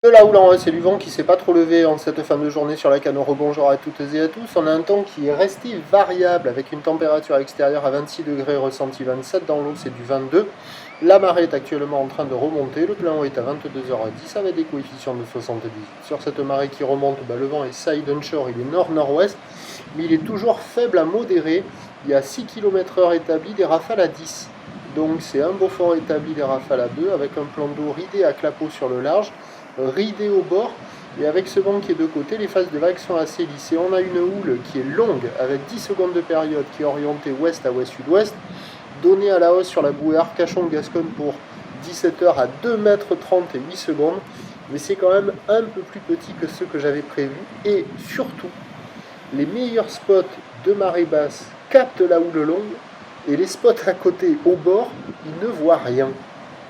De la houle en haut, c'est du vent qui s'est pas trop levé en cette fin de journée sur la canne. Rebonjour à toutes et à tous. On a un temps qui est resté variable avec une température extérieure à 26 degrés, ressenti 27. Dans l'eau, c'est du 22. La marée est actuellement en train de remonter. Le plein eau est à 22h10 avec des coefficients de 70. Sur cette marée qui remonte, le vent est side onshore, il est nord-nord-ouest, mais il est toujours faible à modéré. Il y a 6 km/h établi, des rafales à 10. Donc c'est un Beaufort établi, des rafales à 2, avec un plan d'eau ridé à clapot sur le large, ridé au bord, et avec ce vent qui est de côté, les phases de vagues sont assez lisses. Et on a une houle qui est longue, avec 10 secondes de période, qui est orientée ouest à ouest-sud-ouest, donnée à la hausse sur la bouée Arcachon-Gascogne pour 17h à 2,30 m et 8 secondes. Mais c'est quand même un peu plus petit que ce que j'avais prévu. Et surtout, les meilleurs spots de marée basse captent la houle longue, et les spots à côté, au bord, ils ne voient rien.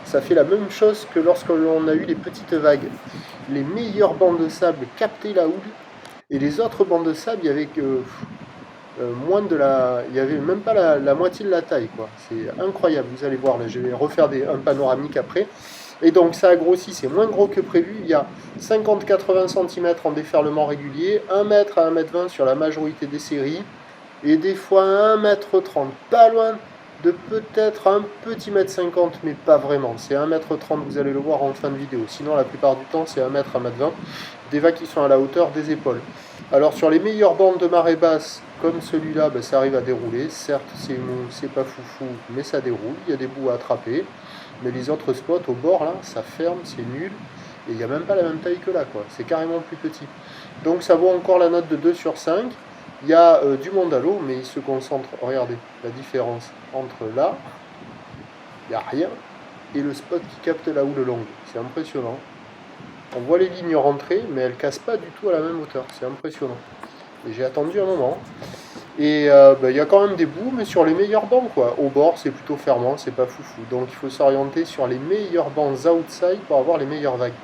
Ça fait la même chose que lorsque l'on a eu les petites vagues. Les meilleurs bancs de sable captaient la houle, et les autres bancs de sable, il y avait moins de la, il y avait même pas la moitié de la taille, quoi. C'est incroyable. Vous allez voir là, je vais refaire un panoramique après. Et donc ça a grossi, c'est moins gros que prévu. Il y a 50-80 cm en déferlement régulier, 1 mètre à 1,20 m sur la majorité des séries, et des fois 1,30 m, pas loin de peut-être un petit 1,50 m, mais pas vraiment. C'est 1,30 m, vous allez le voir en fin de vidéo. Sinon, la plupart du temps, c'est 1 mètre, 1,20 m. Des vagues qui sont à la hauteur des épaules. Alors, sur les meilleures bandes de marée basse, comme celui-là, ça arrive à dérouler. Certes, c'est mou, c'est pas foufou, mais ça déroule. Il y a des bouts à attraper. Mais les autres spots au bord, là, ça ferme, c'est nul. Et il n'y a même pas la même taille que là, quoi. C'est carrément plus petit. Donc, ça vaut encore la note de 2 sur 5. Il y a du monde à l'eau, mais il se concentre, regardez la différence entre là, il n'y a rien, et le spot qui capte la houle longue. C'est impressionnant. On voit les lignes rentrer, mais elles ne cassent pas du tout à la même hauteur. C'est impressionnant. Et j'ai attendu un moment. Et il y a quand même des bouts, mais sur les meilleurs bancs, quoi. Au bord, c'est plutôt fermant, c'est pas foufou. Donc il faut s'orienter sur les meilleurs bancs outside pour avoir les meilleures vagues.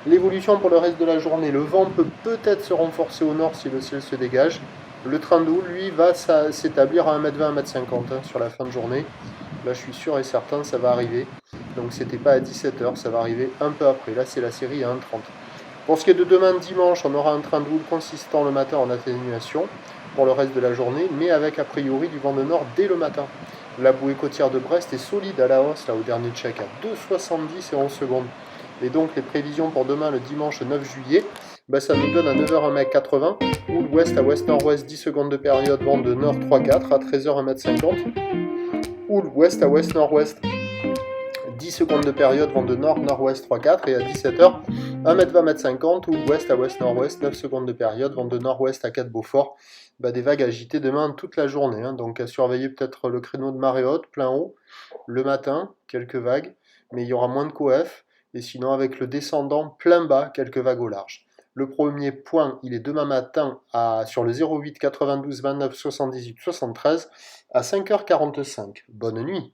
L'évolution pour le reste de la journée, le vent peut peut-être se renforcer au nord si le ciel se dégage. Le train de houle, lui, va s'établir à 1,20 m, 1,50 m sur la fin de journée. Là, je suis sûr et certain, ça va arriver. Donc, c'était pas à 17h, ça va arriver un peu après. Là, c'est la série à 1,30. Pour ce qui est de demain dimanche, on aura un train de houle consistant le matin en atténuation pour le reste de la journée, mais avec a priori du vent de nord dès le matin. La bouée côtière de Brest est solide à la hausse, là, au dernier check, à 2,70 et 11 secondes. Et donc, les prévisions pour demain, le dimanche 9 juillet, ça nous donne à 9h 1,80 m, ou l'ouest à ouest-nord-ouest 10 secondes de période, vent de nord 3,4, à 13h 1,50 m, ou l'ouest à ouest-nord-ouest 10 secondes de période, vent de nord-nord-ouest 3,4, et à 17h 1,20 m, 50, ou l'ouest à ouest-nord-ouest 9 secondes de période, vent de nord-ouest à 4 Beaufort. Des vagues agitées demain toute la journée, donc à surveiller peut-être le créneau de marée haute, plein haut, le matin, quelques vagues, mais il y aura moins de coef. Et sinon, avec le descendant plein bas, quelques vagues au large. Le premier point, il est demain matin sur le 08 92 29 78 73 à 5h45. Bonne nuit.